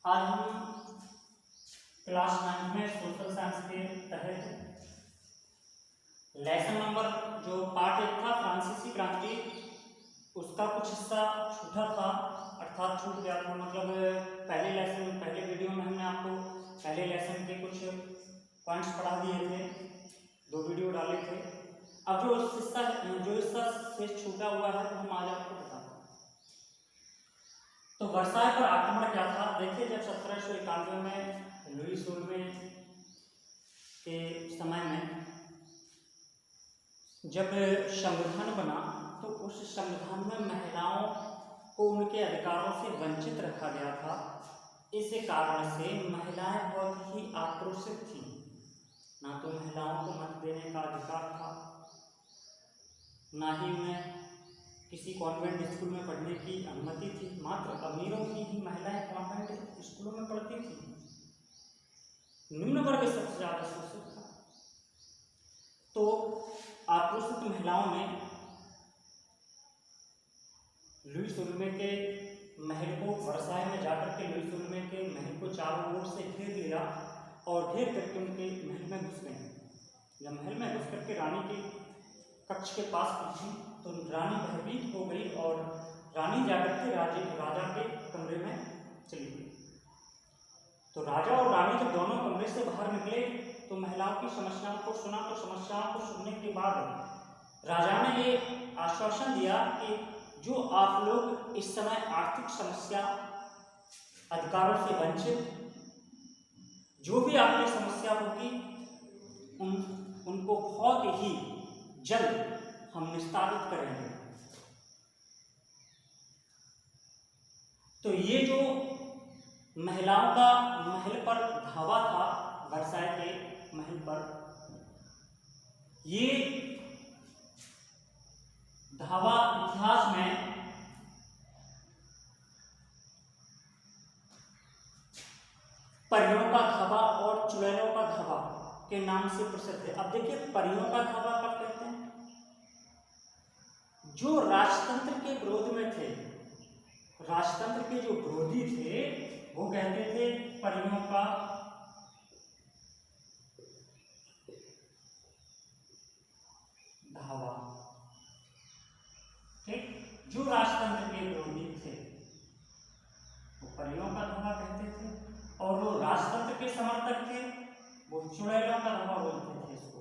आज हम क्लास 9 में सोशल साइंस के तहत लेसन नंबर जो पार्ट 1 था फ्रांसीसी क्रांति, उसका कुछ हिस्सा छूटा था, अर्थात छूट गया था। मतलब पहले वीडियो में हमने आपको पहले लेसन के कुछ पॉइंट्स पढ़ा दिए थे, 2 वीडियो डाले थे। अब जो हिस्सा से छूटा हुआ है तो हम आज आपको बताते हैं। तो वर्साय पर आक्रमण क्या था? देखिए, जब 1791 में लुई सोलवे के समय में जब संविधान बना तो उस संविधान में महिलाओं को उनके अधिकारों से वंचित रखा गया था। इस कारण से महिलाएं बहुत ही आक्रोशित थी। ना तो महिलाओं को मत देने का अधिकार था, ना ही उन्हें किसी कॉन्वेंट स्कूल में पढ़ने की अनुमति थी। मात्र अमीरों की ही महिलाएं कॉन्वेंट स्कूलों में पढ़ती थी। निम्न वर्ग सबसे ज्यादा शोषित था। तो आक्रोशित महिलाओं ने लुई सोलवे के महल को, वर्साय में जाकर के लुई सोलवे के महल को चारों ओर से घेर लिया और घेर करके उनके महल में घुस गए। जब महल में घुस करके रानी के कक्ष के पास पहुंची तो रानी भयभीत हो गई और रानी जाकर के राजा के कमरे में चली गई। तो राजा और रानी जब दोनों कमरे से बाहर निकले तो महिलाओं की समस्याओं को सुना। तो समस्याओं को सुनने के बाद राजा ने ये आश्वासन दिया कि जो आप लोग इस समय आर्थिक समस्या, अधिकारों से वंचित, जो भी आपकी समस्या होगी उनको बहुत ही जल्द हम निस्तारित करेंगे। तो ये जो महिलाओं का महल पर धावा था, वर्साय के महल पर, ये धावा इतिहास में परियों का धावा और चुड़ैलों का धावा के नाम से प्रसिद्ध है। अब देखिए, परियों का धावा कब कहते हैं? जो राजतंत्र के विरोध में थे, राजतंत्र के जो विरोधी थे वो कहते थे परियों का धावा। ठीक, जो राजतंत्र के विरोधी थे वो परियों का धावा कहते थे, और वो राजतंत्र के समर्थक थे वो चुड़ैलों का धावा बोलते थे। इसको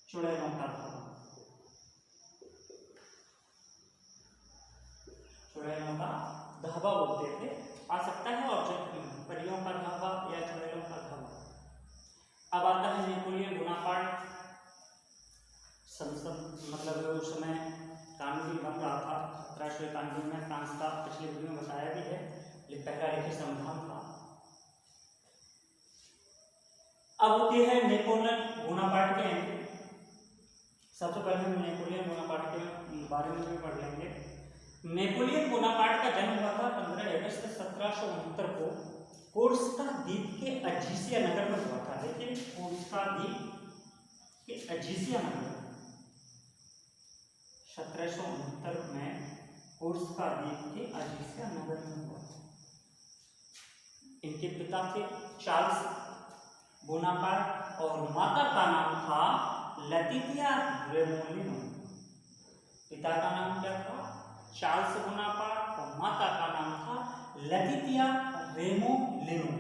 चुड़ैलों का धावा, चुड़ैलों का धावा बोलते थे। आ सकता है ऑब्जेक्ट में, परियों का धावा या चुड़ैलों का धावा। अब आता है नेपोलियन बोनापार्ट। संसद, मतलब उस समय कानून भी बन रहा था 1791 में, फ्रांस का, पिछले वीडियो में बताया भी है। ये पहला लिखित संविधान था। अब होती है नेपोलियन बोनापार्ट के एंट्री। सबसे पहले हम नेपोलियन बोनापार्ट के बारे में भी पढ़ लेंगे। नेपोलियन बोनापार्ट का जन्म हुआ था 15 अगस्त 1769 को कोर्सिका द्वीप के अजीसिया नगर में हुआ था। देखिए, कोर्सिका द्वीप के अजीसिया नगर 1769 में कोर्सिका द्वीप के अजीसिया नगर में हुआ था। इनके पिता थे चार्ल्स बोनापार्ट और माता का नाम था लतितिया रेमोलिनो। पिता का नाम क्या था? चार्ल्स बोनापार्ट, और माता का नाम था लतितिया रेमोलिनो।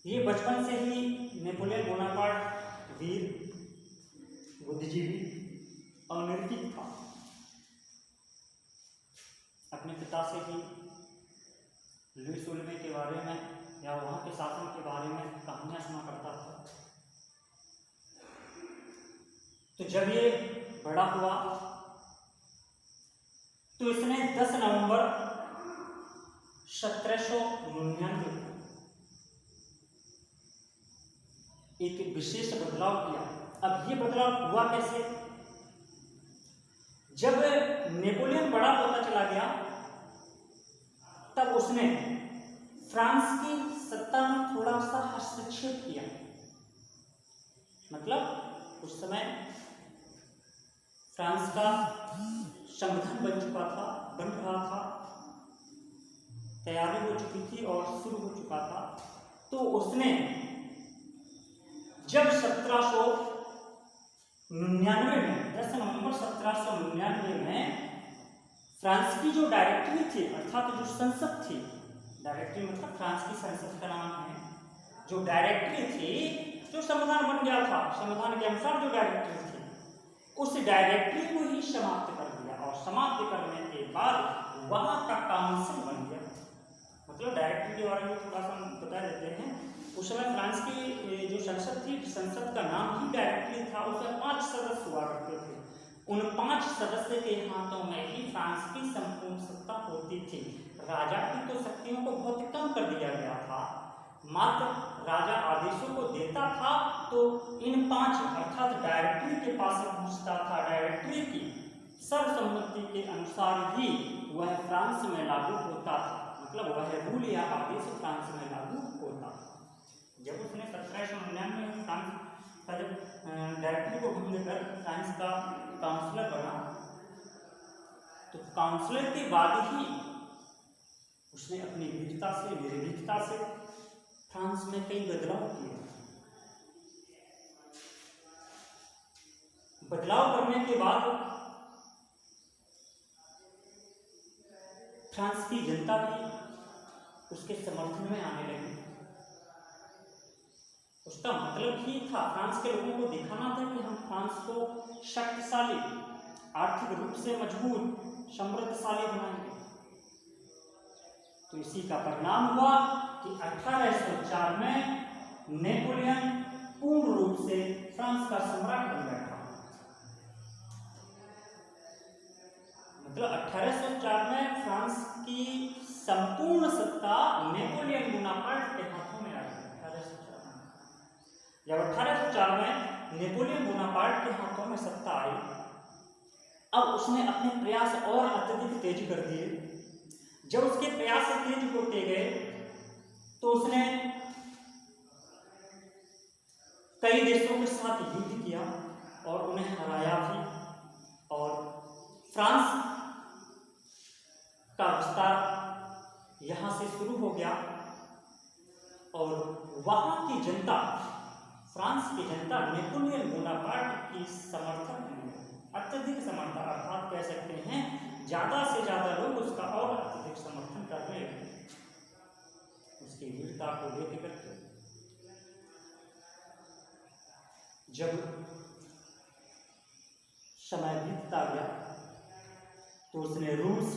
ये बचपन से ही नेपोलियन बोनापार्ट वीर, बुद्धिजीवी और निर्भीक था। अपने पिता से ही लुई सोलवे के बारे में या वहां के शासन के बारे में कहानियां सुना करता था। तो जब ये बड़ा हुआ तो इसने 10 नवंबर 1799 को एक विशेष बदलाव किया। अब ये बदलाव हुआ कैसे? जब नेपोलियन बड़ा होता चला गया तब उसने फ्रांस की सत्ता में थोड़ा सा हस्तक्षेप किया। मतलब उस समय फ्रांस का संगठन बन चुका था, बन रहा था, तैयारी हो चुकी थी और शुरू हो चुका था। तो उसने जब 1799 में 10 नवंबर 1799 में फ्रांस की जो डायरेक्टरी थी, अर्थात जो संसद थी, डायरेक्टरी मतलब फ्रांस की संसद का नाम है, जो डायरेक्टरी थी, जो संविधान बन गया था, संविधान के अनुसार जो डायरेक्टरी थी, उस डायरेक्टरी को ही समाप्त कर दिया। और समाप्त करने के बाद वहां का काउंसिल बन गया। मतलब डायरेक्टरी के बारे में थोड़ा सा हम बता देते हैं। उस समय फ्रांस की जो संसद थी, संसद का नाम ही डायरेक्टरी था। उसमें 5 सदस्य हुआ करते थे। उन 5 सदस्य के हाथों में ही फ्रांस की संपूर्ण सत्ता होती थी। राजा की तो शक्तियों को बहुत कम कर दिया गया था, मात्र राजा आदेशों को देता था तो इन 5 अर्थात डायरेक्टरी के पास पहुंचता था। डायरेक्टरी की सर्वसम्मति के अनुसार ही वह फ्रांस में लागू होता था, मतलब वह रूल या आदेश फ्रांस में लागू होता था। जब उसने 1799 में फ्रांस का जब डायरेक्टरी को भंग कर फ्रांस का काउंसलर बना, तो काउंसलर के बाद ही उसने अपनी वीरता से, निर्भीकता से फ्रांस में कई बदलाव किए। बदलाव करने के बाद फ्रांस की जनता भी उसके समर्थन में आने लगी। उसका मतलब ही था, फ्रांस के लोगों को दिखाना था कि हम फ्रांस को शक्तिशाली, आर्थिक रूप से मजबूत, समृद्धशाली बनाएंगे। तो इसी का परिणाम हुआ कि 1804 में नेपोलियन पूर्ण रूप से फ्रांस का सम्राट बन बैठा। मतलब 1804 में फ्रांस की संपूर्ण सत्ता नेपोलियन बोनापार्ट के हाथों में आ गई। 1804 में जब 1804 में नेपोलियन बोनापार्ट के हाथों में सत्ता आई, अब उसने अपने प्रयास और अत्यधिक तेज कर दिए। जब उसके प्रयास तेज होते गए तो उसने कई देशों के साथ युद्ध किया और उन्हें हराया भी। और फ्रांस का विस्तार यहाँ से शुरू हो गया और वहाँ की जनता, फ्रांस की जनता नेपोलियन बोनापार्ट की समर्थक बन गई। अत्यधिक समर्थन, अर्थात कह सकते हैं ज्यादा से ज्यादा लोग उसका और अत्यधिक समर्थन करने लगे, उसकी वीरता को लेकर करके। जब समय बीतता गया तो उसने रूस,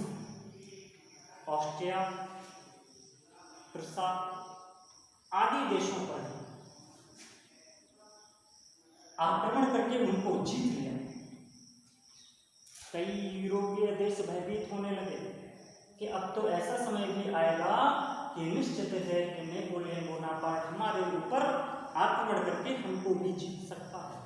ऑस्ट्रिया, प्रूसा आदि देशों पर आक्रमण करके उनको जीत लिया। कई यूरोपीय देश भयभीत होने लगे कि अब तो ऐसा समय भी आएगा कि निश्चित है कि नेपोलियन बोनापार्ट हमारे ऊपर आक्रमण करके हमको भी जीत सकता है।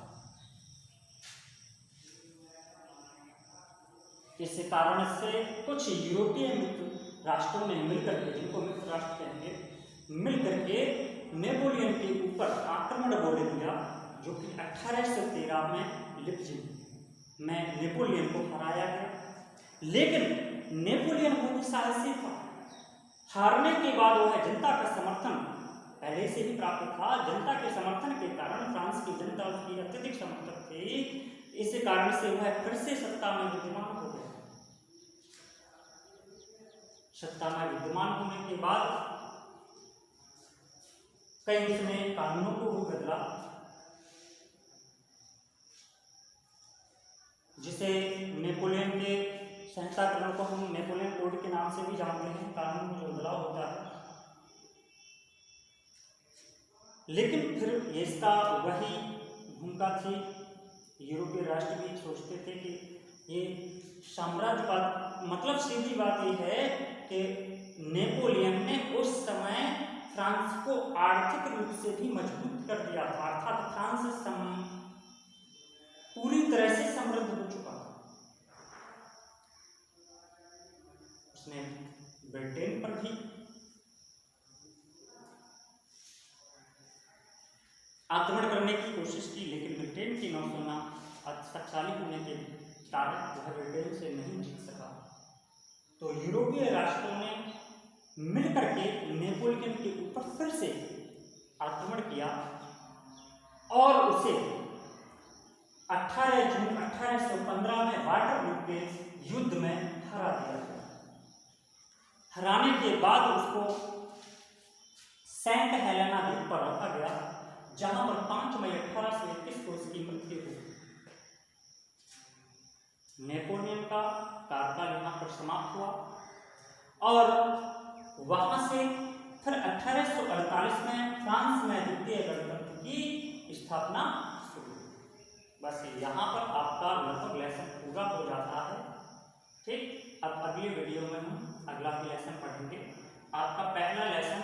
इस कारण से कुछ यूरोपीय मित्र राष्ट्रों ने मिलकर के, जिनको मित्र राष्ट्र कहेंगे, मिलकर के नेपोलियन के ऊपर आक्रमण बोल दिया, जो कि 1813 में लिप्जिग में नेपोलियन को हराया गया। लेकिन नेपोलियन बहुत साहसी था। हारने के बाद वह जनता का समर्थन पहले से ही प्राप्त था। जनता के समर्थन के कारण फ्रांस की जनता उसकी अत्यधिक समर्थक थी। इस कारण से वह फिर से सत्ता में विद्यमान हो गया। सत्ता में विद्यमान होने के बाद कई उसने कानूनों को भी बदला, जिसे नेपोलियन के संहिताकरण को हम नेपोलियन कोड के नाम से भी जानते हैं। कानून में जो बदलाव होता है, लेकिन फिर इसका वही भूमिका थी। यूरोपीय राष्ट्र भी सोचते थे कि ये साम्राज्यवाद, मतलब सीधी बात ये है कि नेपोलियन ने उस समय फ्रांस को आर्थिक रूप से भी मजबूत कर दिया था, अर्थात फ्रांस पूरी तरह से समृद्ध हो चुका था। उसने ब्रिटेन पर भी आक्रमण करने की कोशिश की, लेकिन ब्रिटेन की नौसेना शक्तिशाली होने के जीतता है, वह ब्रिटेन से नहीं जीत सका। तो यूरोपीय राष्ट्रों ने मिलकर के नेपोलियन के ऊपर फिर से आक्रमण किया और उसे 18 जून 1815 में वाटरलू के युद्ध में हरा दिया गया। हराने के बाद उसको सेंट हेलेना द्वीप पर रखा गया, जहां पर 5 मई 1821 को उसकी मृत्यु हुई। नेपोलियन का कार्यकाल यहाँ पर समाप्त हुआ और वहां से फिर 1848 में फ्रांस में द्वितीय गणतंत्र की स्थापना शुरू। बस यहाँ पर आपका लगभग लेसन पूरा हो जाता है। ठीक, अब अगले वीडियो में हम अगला भी लेसन पढ़ेंगे। आपका पहला लेसन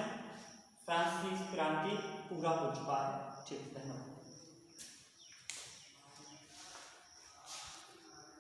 फ्रांस की क्रांति पूरा हो चुका है। ठीक, धन्यवाद।